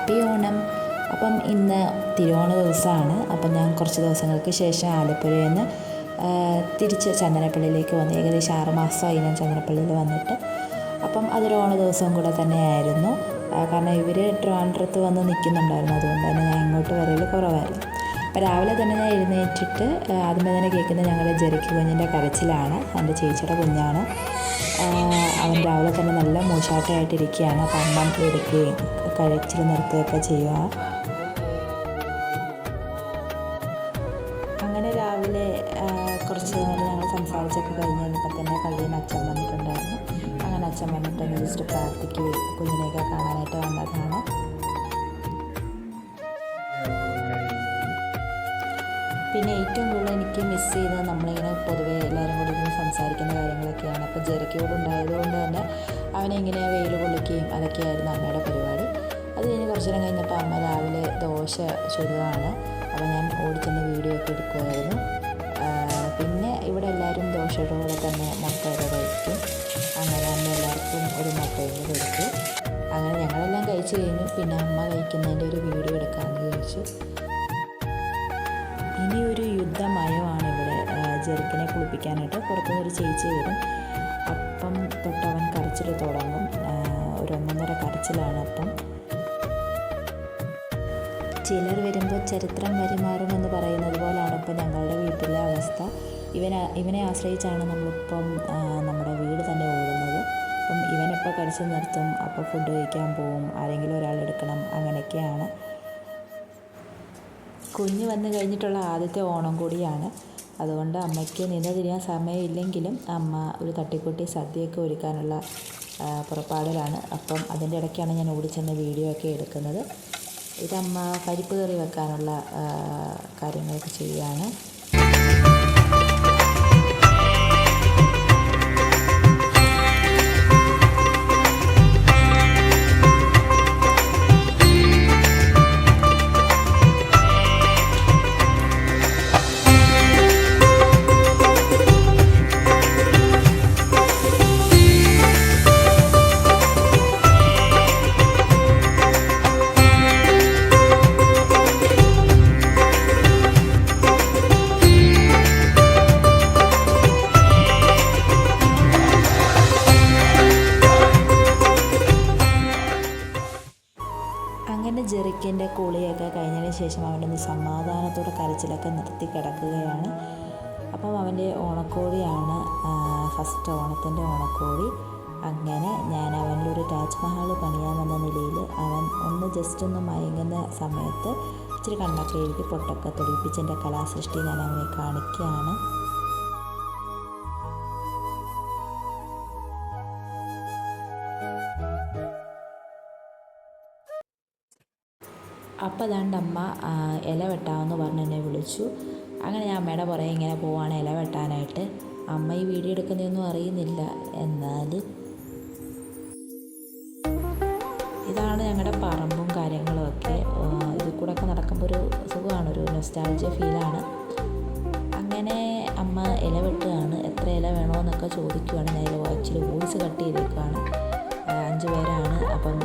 Happy Onam. അപ്പം ഇന്ന് തിരുവോണ ദിവസമാണ്. അപ്പം ഞാൻ കുറച്ച് ദിവസങ്ങൾക്ക് ശേഷം ആലപ്പുഴയിൽ നിന്ന് തിരിച്ച് ചന്ദനപ്പള്ളിയിലേക്ക് വന്നു. ഏകദേശം 6 മാസമായി ഞാൻ ചന്ദനപ്പള്ളിയിൽ വന്നിട്ട്. അപ്പം അതൊരു ഓണ ദിവസവും കൂടെ തന്നെയായിരുന്നു. കാരണം ഇവർ ട്രിവാൻഡ്രത്ത് വന്ന് നിൽക്കുന്നുണ്ടായിരുന്നു. അതുകൊണ്ട് തന്നെ ഞാൻ ഇങ്ങോട്ട് വരൽ കുറവായിരുന്നു. അപ്പോൾ രാവിലെ തന്നെ ഞാൻ എഴുന്നേറ്റിട്ട് ആദ്യമേ തന്നെ കേൾക്കുന്നത് ഞങ്ങളുടെ ജെറിക്ക് കുഞ്ഞിൻ്റെ കരച്ചിലാണ്. എൻ്റെ ചേച്ചിയുടെ കുഞ്ഞാണ്. അവൻ രാവിലെ തന്നെ നല്ല മൂശാട്ടമായിട്ടിരിക്കുകയാണ്. അപ്പം അമ്മ എടുക്കുകയും കരച്ചിൽ നിർത്തുകയൊക്കെ ചെയ്യുക. അങ്ങനെ രാവിലെ കുറച്ച് നേരം ഞങ്ങൾ സംസാരിച്ചൊക്കെ കഴിഞ്ഞ് കഴിഞ്ഞപ്പോൾ തന്നെ പള്ളിയിൽ നിന്ന് അച്ഛൻ വന്നിട്ടുണ്ടായിരുന്നു. അങ്ങനെ അച്ഛൻ വന്നിട്ട് ജസ്റ്റ് പ്രാർത്ഥിക്കുകയും കുഞ്ഞിനെയൊക്കെ കാണാനായിട്ട് വന്നതാണ്. പിന്നെ ഏറ്റവും കൂടുതൽ എനിക്ക് മിസ് ചെയ്തത് നമ്മളിങ്ങനെ പൊതുവേ എല്ലാവരും കൂടി ഇങ്ങനെ സംസാരിക്കുന്ന കാര്യങ്ങളൊക്കെയാണ്. അപ്പോൾ ജെറിക്കോട് ഉണ്ടായതുകൊണ്ട് തന്നെ അവനെ ഇങ്ങനെ വെയിൽ കൊള്ളിക്കുകയും അതൊക്കെയായിരുന്നു അമ്മയുടെ പരിപാടി. അത് കഴിഞ്ഞ് കുറച്ച് നേരം കഴിഞ്ഞപ്പോൾ അമ്മ രാവിലെ ദോശ ചുടുകയാണ്. അപ്പോൾ ഞാൻ ഓടിച്ചെന്ന് വീഡിയോ ഒക്കെ എടുക്കുമായിരുന്നു. പിന്നെ ഇവിടെ എല്ലാവരും ദോശയുടെ കൂടെ തന്നെ മുട്ടയൊക്കെ കഴിക്കും. അങ്ങനെ അമ്മ എല്ലാവർക്കും ഒരു മുട്ടയും കൂടെ എടുത്തു. അങ്ങനെ ഞങ്ങളെല്ലാം കഴിച്ച് കഴിഞ്ഞു. പിന്നെ അമ്മ കഴിക്കുന്നതിൻ്റെ ഒരു വീഡിയോ എടുക്കാമെന്ന് ചോദിച്ചു. ഇനിയൊരു യുദ്ധമയമാണ് ഇവിടെ. ജെറിക്കിനെ കുളിപ്പിക്കാനായിട്ട് പുറത്തുനിന്നൊരു ചേച്ചി വരും. അപ്പം തൊട്ട് അവൻ കരച്ചിൽ തുടങ്ങും. ഒരു 1.5 കരച്ചിലാണ്. അപ്പം ചിലർ വരുമ്പോൾ ചരിത്രം വഴിമാറുമെന്ന് പറയുന്നത് പോലെയാണ് ഇപ്പോൾ ഞങ്ങളുടെ വീട്ടിലെ അവസ്ഥ. ഇവനെ ആശ്രയിച്ചാണ് നമ്മളിപ്പം നമ്മുടെ വീട് തന്നെ ഓടുന്നത്. അപ്പം ഇവനെപ്പോൾ കടിച്ചു നിർത്തും, അപ്പോൾ ഫുഡ് കഴിക്കാൻ പോവും, ആരെങ്കിലും ഒരാൾ എടുക്കണം, അങ്ങനെയൊക്കെയാണ്. കുഞ്ഞ് വന്നു കഴിഞ്ഞിട്ടുള്ള ആദ്യത്തെ ഓണം കൂടിയാണ്. അതുകൊണ്ട് അമ്മയ്ക്ക് നിന്ന് തിരിയാൻ സമയമില്ലെങ്കിലും അമ്മ ഒരു തട്ടിക്കൂട്ടി സദ്യയൊക്കെ ഒരുക്കാനുള്ള പുറപ്പാടിലാണ്. അപ്പം അതിൻ്റെ ഇടയ്ക്കാണ് ഞാൻ ഓടിച്ചെന്ന് വീഡിയോ ഒക്കെ എടുക്കുന്നത്. ഇതമ്മ പരിപ്പ് കറി വെക്കാനുള്ള കാര്യങ്ങളൊക്കെ ചെയ്യുകയാണ്. അങ്ങനെ ജെറിക്കിൻ്റെ കുളിയൊക്കെ കഴിഞ്ഞതിന് ശേഷം അവൻ്റെ ഒന്ന് സമാധാനത്തോടെ കരച്ചിലൊക്കെ നിർത്തി കിടക്കുകയാണ്. അപ്പം അവൻ്റെ ഓണക്കോടിയാണ് ഫസ്റ്റ് ഓണത്തിൻ്റെ ഓണക്കോടി. അങ്ങനെ ഞാൻ അവനിലൊരു താജ്മഹൽ പണിയാമെന്ന നിലയിൽ അവൻ ഒന്ന് ജസ്റ്റ് ഒന്ന് മയങ്ങുന്ന സമയത്ത് ഇച്ചിരി കണ്ണൊക്കെ എഴുതി പൊട്ടൊക്കെ തൊടിപ്പിച്ച് എൻ്റെ കലാസൃഷ്ടി ഞാൻ അവനെ കാണിക്കുകയാണ്. അപ്പോൾ അതാണ്ട് അമ്മ ഇല വെട്ടാമെന്ന് പറഞ്ഞ് എന്നെ വിളിച്ചു. അങ്ങനെ ഞാൻ അമ്മയുടെ പുറകെ ഇങ്ങനെ പോവാണ് ഇല വെട്ടാനായിട്ട്. അമ്മ ഈ വീഡിയോ എടുക്കുന്നതൊന്നും അറിയുന്നില്ല. എന്നാലും ഇതാണ് ഞങ്ങളുടെ പറമ്പും കാര്യങ്ങളും ഒക്കെ. ഇതിൽ കൂടെ ഒക്കെ നടക്കുമ്പോൾ ഒരു സുഖമാണ്, ഒരു നൊസ്റ്റാൾജിയ ഫീലാണ്. അങ്ങനെ അമ്മ ഇല വെട്ടുകയാണ്. എത്ര ഇല വേണമെന്നൊക്കെ ചോദിക്കുകയാണ്. ഞാൻ ആക്ച്വലി വോയിസ് കട്ട് ചെയ്തേക്കുകയാണ്. 5 പേരാണ്. അപ്പം